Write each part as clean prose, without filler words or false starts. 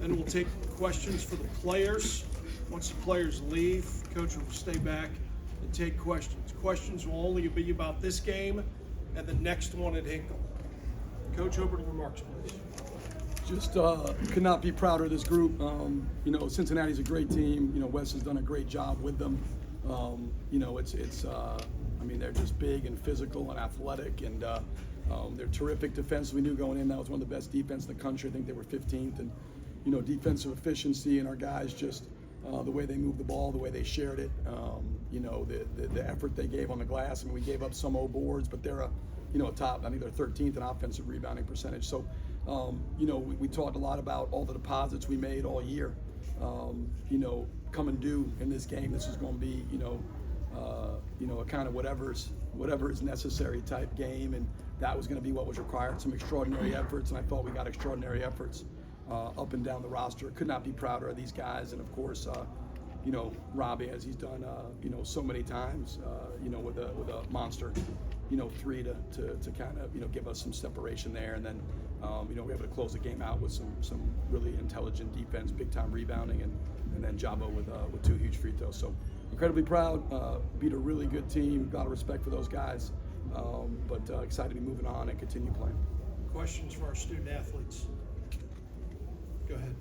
Then we'll take questions for the players. Once the players leave, Coach will stay back and take questions. Questions will only be about this game and the next one at Hinkle. Coach, over to remarks, please. Just could not be prouder of this group. You know, Cincinnati's a great team. You know, Wes has done a great job with them. You know, I mean, they're just big and physical and athletic, and they're terrific defense. We knew going in that was one of the best defense in the country. I think they were 15th, and you know, defensive efficiency, and our guys just the way they moved the ball, the way they shared it. You know, the effort they gave on the glass. I mean, we gave up some old boards, but they're a top. I think they're 13th in offensive rebounding percentage. So, you know, we talked a lot about all the deposits we made all year. You know, coming due in this game. This is going to be, you know, a kind of whatever is necessary type game, and that was going to be what was required. Some extraordinary efforts, and I thought we got extraordinary efforts up and down the roster. Could not be prouder of these guys, and of course, you know, Robbie, as he's done, you know, so many times, you know, with a monster, you know, three to kind of, you know, give us some separation there, and then, you know, we're able to close the game out with some really intelligent defense, big time rebounding, and then Jabo with 2 huge free throws. So incredibly proud, beat a really good team, got a lot of respect for those guys, but excited to be moving on and continue playing. Questions for our student athletes? Go ahead.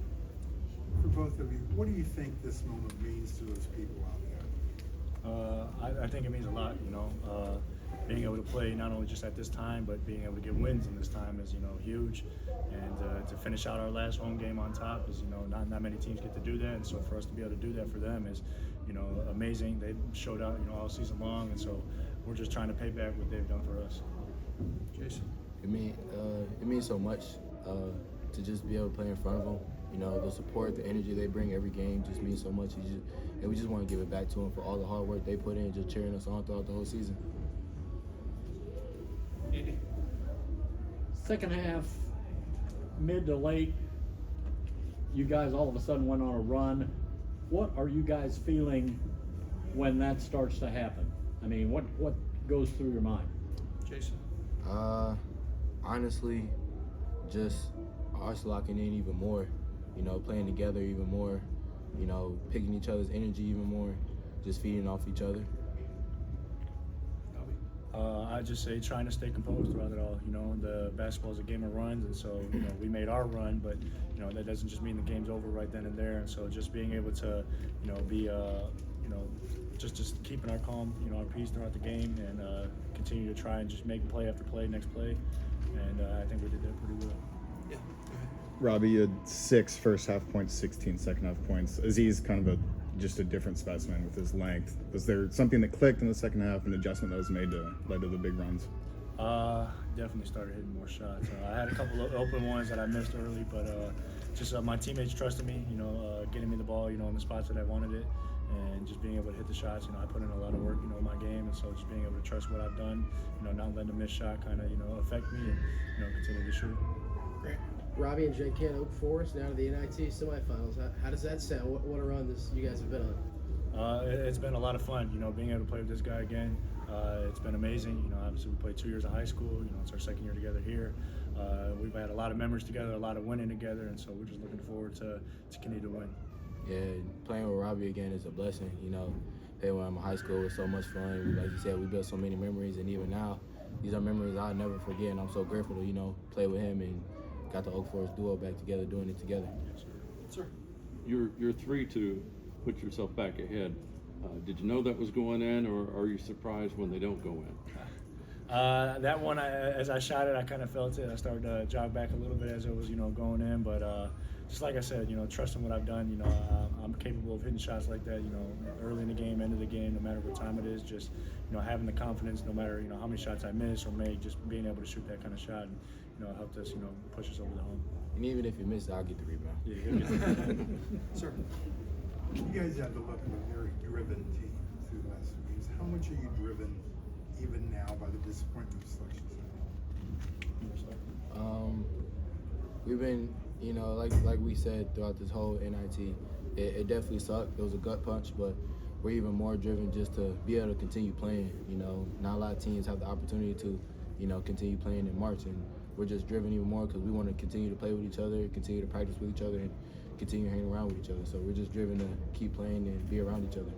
For both of you, what do you think this moment means to those people out there? I think it means a lot, you know. Being able to play not only just at this time, but being able to get wins in this time is, you know, huge. And to finish out our last home game on top is, you know, not many teams get to do that. And so for us to be able to do that for them is, you know, amazing. They showed out, you know, all season long. And so we're just trying to pay back what they've done for us. Jayson. It means so much to just be able to play in front of them. You know, the support, the energy they bring every game just means so much. And we just want to give it back to them for all the hard work they put in, just cheering us on throughout the whole season. Andy. Second half, mid to late, you guys all of a sudden went on a run. What are you guys feeling when that starts to happen? I mean, what goes through your mind? Jayson. Honestly, just us locking in even more, you know, playing together even more, you know, picking each other's energy even more, just feeding off each other. I just say trying to stay composed throughout it all. You know, the basketball is a game of runs, and so, you know, we made our run, but, you know, that doesn't just mean the game's over right then and there. And so just being able to, you know, be, you know, just keeping our calm, you know, our peace throughout the game, and continue to try and just make play after play, next play. And I think we did that pretty well. Yeah. Go ahead. Robbie, you had 6 first half points, 16 second half points. Aziz kind of just a different specimen with his length. Was there something that clicked in the second half, an adjustment that was made to led to the big runs? Definitely started hitting more shots. I had a couple of open ones that I missed early, but just my teammates trusted me, you know, getting me the ball, you know, in the spots that I wanted it, and just being able to hit the shots. You know, I put in a lot of work, you know, in my game, and so just being able to trust what I've done, you know, not letting a missed shot kind of, you know, affect me, and, you know, continue to shoot. Great. Robbie and Jayson Oak Forest now to the NIT semifinals. How does that sound? What a run you guys have been on? It's been a lot of fun, you know, being able to play with this guy again. It's been amazing. You know, obviously we played 2 years of high school. You know, it's our second year together here. We've had a lot of memories together, a lot of winning together, and so we're just looking forward to continue to win. Yeah, playing with Robbie again is a blessing. You know, playing with him in high school was so much fun. Like you said, we built so many memories, and even now, these are memories I'll never forget. And I'm so grateful to, you know, play with him and got the Oak Forest duo back together, doing it together. Yes, sir. Sir. You're 3 to put yourself back ahead. Did you know that was going in, or are you surprised when they don't go in? That one, as I shot it, I kind of felt it. I started to jog back a little bit as it was, you know, going in. But just like I said, you know, trusting what I've done, you know, I'm capable of hitting shots like that, you know, early in the game, end of the game, no matter what time it is. Just, you know, having the confidence, no matter, you know, how many shots I miss or make, just being able to shoot that kind of shot, and, you know, helped us, you know, push us over the hump. And even if you miss it, I'll get the rebound. Yeah, he'll get the rebound. Sir. You guys have the look of a very driven team through the last 2 games. How much are you driven even now by the disappointment of selection? We've been, you know, like we said throughout this whole NIT, it definitely sucked. It was a gut punch, but we're even more driven just to be able to continue playing. You know, not a lot of teams have the opportunity to, you know, continue playing in March, and we're just driven even more because we want to continue to play with each other, continue to practice with each other, and continue hanging around with each other. So we're just driven to keep playing and be around each other.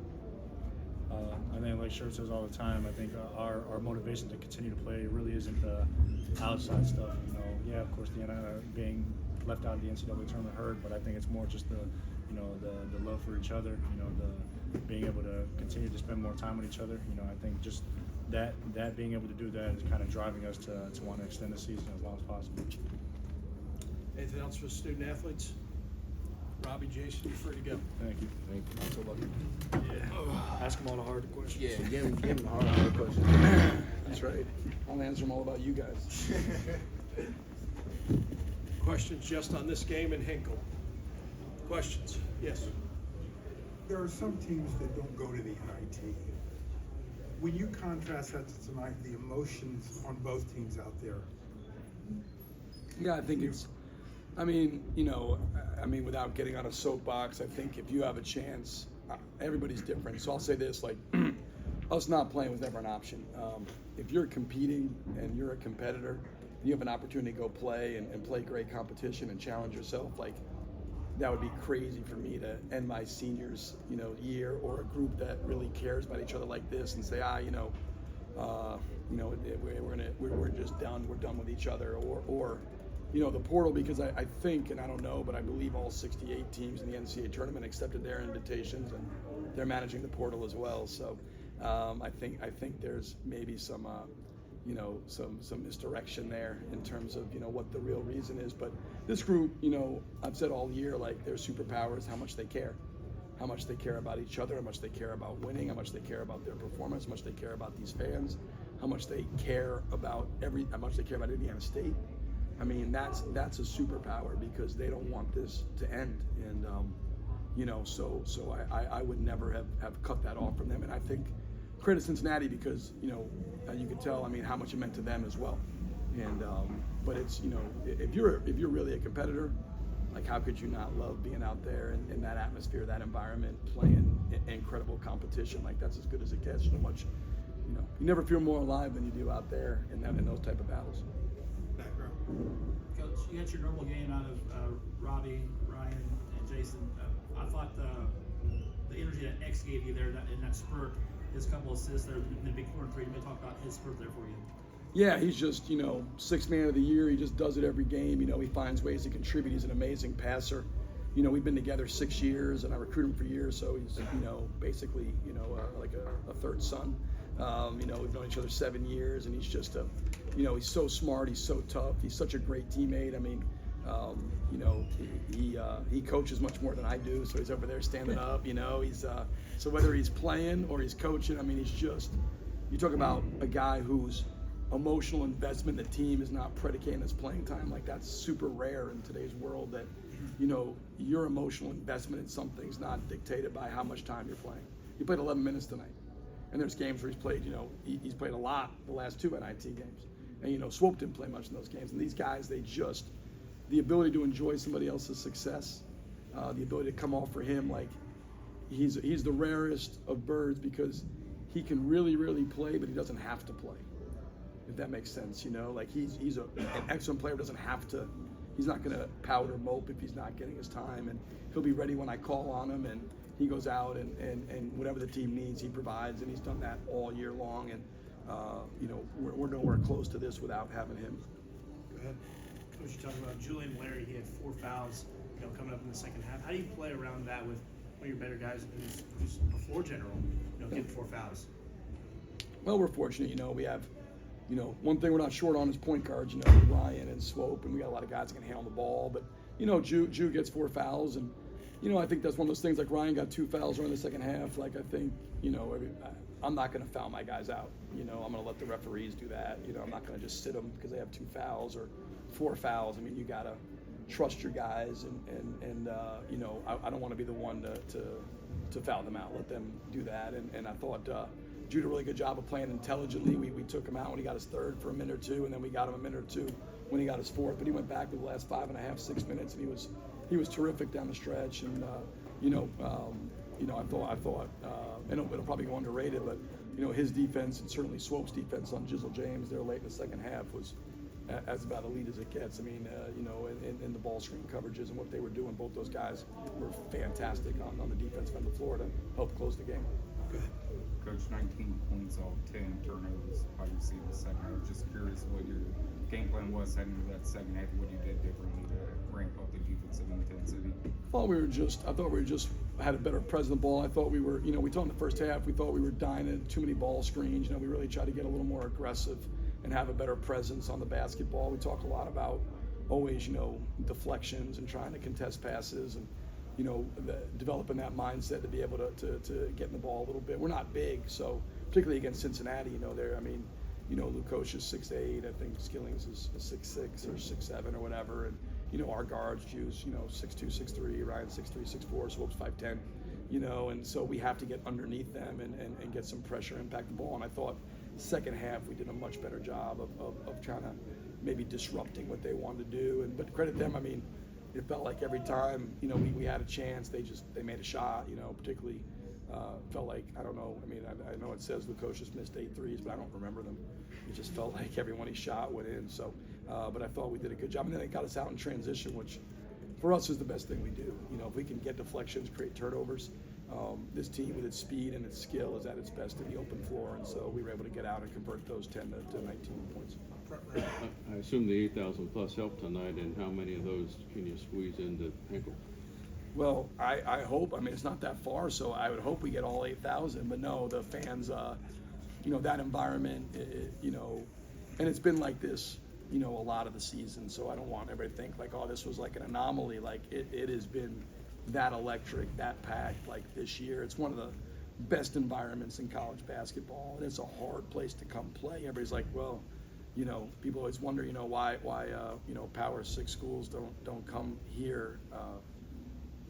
I think, like Schertz says all the time, I think our motivation to continue to play really isn't the outside stuff. You know, yeah, of course, being left out of the NCAA tournament hurt, but I think it's more just the love for each other. You know, the being able to continue to spend more time with each other. You know, I think just that being able to do that is kind of driving us to want to extend the season as long as possible. Anything else for student athletes? Robbie, Jayson, you're free to go. Thank you. Thank you. I'm so lucky. Yeah. Ask them all the hard questions. Yeah, give him the hard questions. That's right. I'll answer them all about you guys. Questions just on this game in Hinkle? Questions? Yes. There are some teams that don't go to the NIT. When you contrast that to tonight, the emotions on both teams out there. Yeah, I think it's, without getting on a soapbox, I think if you have a chance, everybody's different. So I'll say this, like, us not playing was never an option. If you're competing and you're a competitor, and you have an opportunity to go play and play great competition and challenge yourself, like, that would be crazy for me to end my seniors, year, or a group that really cares about each other like this and say, we're just done. We're done with each other, or the portal, because I think, and I don't know, but I believe all 68 teams in the NCAA tournament accepted their invitations, and they're managing the portal as well. So I think there's maybe some misdirection there in terms of what the real reason is. But this group, I've said all year, like, their superpower is how much they care about each other, how much they care about winning, how much they care about their performance, how much they care about these fans, how much they care about Indiana State. I mean, that's a superpower, because they don't want this to end, and so I would never have cut that off from them. And I think credit Cincinnati, because you could tell, how much it meant to them as well. And but it's if you're really a competitor, like, how could you not love being out there in that atmosphere, that environment, playing incredible competition? Like, that's as good as it gets. So much, you never feel more alive than you do out there in those type of battles. Coach, you got your normal game out of Robbie, Ryan, and Jayson. I thought the energy that X gave you there in that spurt, his couple assists there in the big corner three, you may talk about his spurt there for you. Yeah, he's just, sixth man of the year. He just does it every game. He finds ways to contribute. He's an amazing passer. We've been together 6 years, and I recruited him for years, so he's, basically, like a third son. We've known each other 7 years, and he's just he's so smart. He's so tough. He's such a great teammate. He coaches much more than I do, so he's over there standing up. He's so whether he's playing or he's coaching, he's just, you talk about a guy whose emotional investment in the team is not predicated on his playing time. Like, that's super rare in today's world, that your emotional investment in something is not dictated by how much time you're playing. He played 11 minutes tonight, and there's games where he's played, he's played a lot the last 2 NIT games, and Swope didn't play much in those games. And these guys, the ability to enjoy somebody else's success, the ability to come off for him, like, he's the rarest of birds, because he can really, really play, but he doesn't have to play, if that makes sense. Like, he's an excellent player, doesn't have to. He's not going to pout or mope if he's not getting his time, and he'll be ready when I call on him, and he goes out and whatever the team needs, he provides, and he's done that all year long. And we're nowhere close to this without having him. Go ahead. Coach, you talking about Julian Larry. He had 4 fouls, coming up in the second half. How do you play around that with one of your better guys who's a floor general, getting 4 fouls? Well, we're fortunate. We have, one thing we're not short on is point guards. Ryan and Swope, and we got a lot of guys that can handle the ball. But Ju gets 4 fouls, and I think that's one of those things. Like, Ryan got 2 fouls during the second half. Like, I think I'm not going to foul my guys out. I'm going to let the referees do that. I'm not going to just sit them because they have 2 fouls or 4 fouls. You got to trust your guys, and I don't want to be the one to foul them out. Let them do that. And I thought Ju did a really good job of playing intelligently. We took him out when he got his 3rd for a minute or 2, and then we got him a minute or 2 when he got his 4th. But he went back with the last 5.5, 6 minutes, and he was terrific down the stretch. And I thought it'll probably go underrated, but his defense, and certainly Swope's defense on Jizzle James there late in the second half was as about elite as it gets. I mean, you know, in the ball screen coverages and what they were doing, both those guys were fantastic on the defensive end of the floor to help close the game. Coach, 19 points off 10 turnovers. How do you see the second half? Just curious what your game plan was heading into that second half, what you did differently to ramp up the defensive intensity. I thought we just had a better presence of the ball. I thought we were, you know, we thought in the first half, we thought we were dying at too many ball screens. You know, we really tried to get a little more aggressive and have a better presence on the basketball. We talk a lot about always, you know, deflections and trying to contest passes and, you know, developing that mindset to be able to get in the ball a little bit. We're not big, so particularly against Cincinnati, you know, I mean, you know, Lukosh is 6'8", I think Skillings is 6'6" or 6'7" or whatever, and you know, our guards use, you know, 6'2", 6'3", Ryan 6'3", 6'4", Swope's 5'10", you know, and so we have to get underneath them and get some pressure, impact the ball. And I thought second half we did a much better job of trying to maybe disrupting what they wanted to do. But credit them, I mean, it felt like every time, you know, we had a chance, they made a shot, you know, particularly felt like, I don't know, I mean, I know it says Lukosh's missed 8 threes, but I don't remember them. It just felt like every one he shot went in. So, but I thought we did a good job. And then it got us out in transition, which for us is the best thing we do. You know, if we can get deflections, create turnovers, this team with its speed and its skill is at its best in the open floor. And so we were able to get out and convert those 10 to 19 points. I assume the 8,000 plus helped tonight, and how many of those can you squeeze into Hinkle? Well, I hope, I mean, it's not that far, so I would hope we get all 8,000, but no, the fans, you know, that environment, you know, and it's been like this, you know, a lot of the season, so I don't want everybody to think like, oh, this was like an anomaly. Like, it has been that electric, that packed, like this year. It's one of the best environments in college basketball, and it's a hard place to come play. Everybody's like, well, you know, people always wonder, you know, why you know, Power 6 schools don't come here.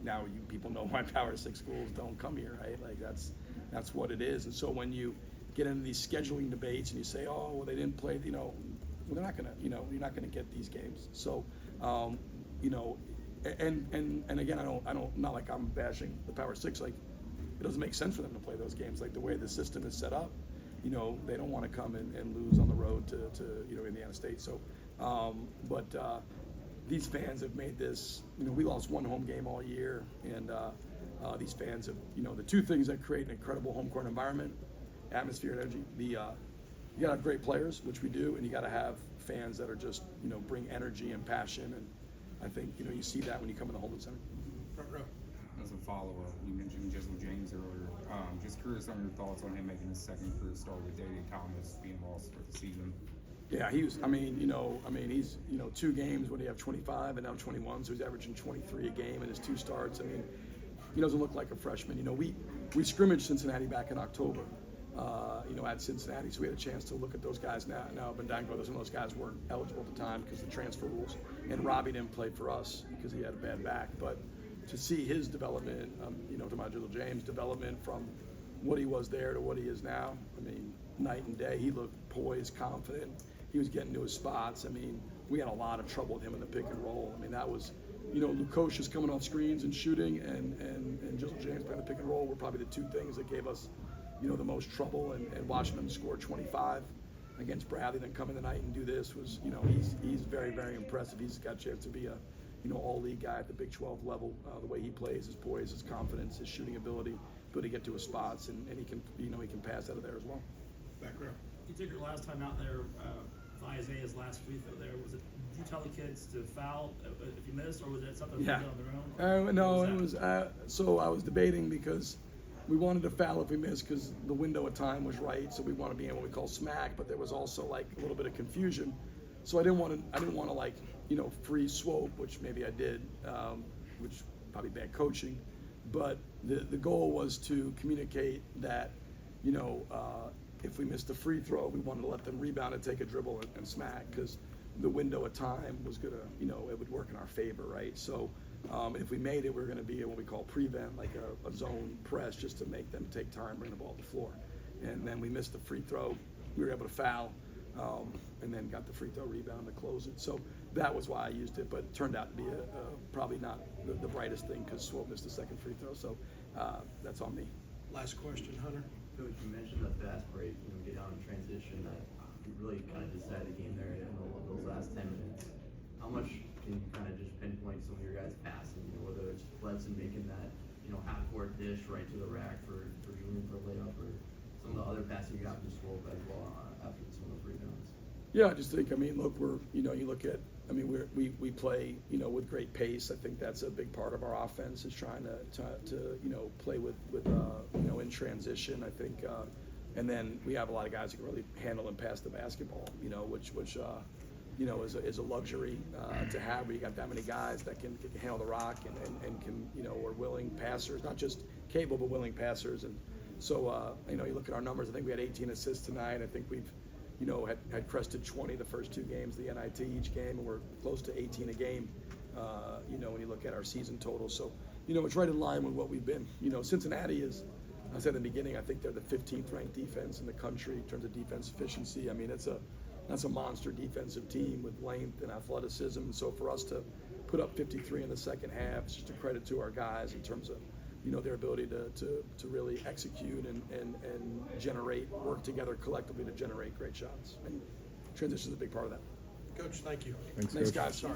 Now people know why Power 6 schools don't come here, right? Like that's what it is. And so when you get into these scheduling debates and you say, oh, well, they didn't play, you know, well, they're not gonna, you know, you're not gonna get these games. So, you know, and again, I don't, not like I'm bashing the Power 6. Like, it doesn't make sense for them to play those games. Like the way the system is set up, you know, they don't want to come and lose on the road to you know, Indiana State. So, but these fans have made this, you know, we lost one home game all year, and these fans have, you know, the two things that create an incredible home court environment, atmosphere and energy. You gotta have great players, which we do, and you gotta have fans that are just, you know, bring energy and passion, and I think, you know, you see that when you come in the Holden Center. Front row. As a follow-up, you mentioned Jizzle James earlier. Just curious on your thoughts on him making his second career start with David Thomas being lost for the season. Yeah, he was, I mean, he's, you know, 2 games when he have 25 and now 21, so he's averaging 23 a game in his 2 starts. I mean, he doesn't look like a freshman. You know, we scrimmaged Cincinnati back in October, you know, at Cincinnati, so we had a chance to look at those guys now. Now, Bendango, some of those guys weren't eligible at the time because of the transfer rules, and Robbie didn't play for us because he had a bad back. But to see his development, you know, to my Jizzle James' development from what he was there to what he is now, I mean, night and day. He looked poised, confident. He was getting to his spots. I mean, we had a lot of trouble with him in the pick and roll. I mean, that was, you know, Lukosh is coming off screens and shooting, and Jizzle James playing the pick and roll were probably the 2 things that gave us, you know, the most trouble. And watching him score 25 against Bradley, then come in the night and do this was, you know, he's very, very impressive. He's got a chance to be a, you know, all-league guy at the Big 12 level. The way he plays, his poise, his confidence, his shooting ability, to get to his spots, and he can, you know, he can pass out of there as well. Back row. You took your last time out there, Isaiah's last free throw there. Was it? Did you tell the kids to foul if you missed, or was it something they did on their own? No, it was. So I was debating because we wanted to foul if we missed because the window of time was right. So we wanted to be in what we call smack, but there was also like a little bit of confusion. So I didn't want to like, you know, free Swope, which maybe I did, which probably bad coaching. But the goal was to communicate that, you know, if we missed the free throw, we wanted to let them rebound and take a dribble and smack, because the window of time was gonna, you know, it would work in our favor, right? So if we made it, we were gonna be what we call prevent, like a zone press, just to make them take time, bring the ball to the floor. And then we missed the free throw, we were able to foul, and then got the free throw rebound to close it. So that was why I used it, but it turned out to be probably not the brightest thing, because Swope missed the second free throw. So that's on me. Last question, Hunter. Coach, you mentioned the fast break, you know, get out in transition. you really kind of decided the game there in those last 10 minutes. How much can you kind of just pinpoint some of your guys' passing, whether it's Bledson making that, half-court dish right to the rack for Julian for a layup, or some of the other passing you got from Swope as well after some of those rebounds? Yeah, I just think, look, you look at, we play, with great pace. I think that's a big part of our offense is trying to play with in transition. I think, and then we have a lot of guys who can really handle and pass the basketball, which is a luxury to have. Where you got that many guys that can handle the rock and can, are willing passers, not just capable but willing passers. And so, you look at our numbers. I think we had 18 assists tonight. I think we've had crested 20 the first 2 games of the NIT each game, and we're close to 18 a game, when you look at our season total. So, it's right in line with what we've been. Cincinnati is, I said in the beginning, I think they're the 15th ranked defense in the country in terms of defense efficiency. That's a monster defensive team with length and athleticism. And so for us to put up 53 in the second half, it's just a credit to our guys in terms of, their ability to really execute and work together collectively to generate great shots. And transition is a big part of that. Coach, thank you. Thanks, Thanks, Coach. guys. Sorry.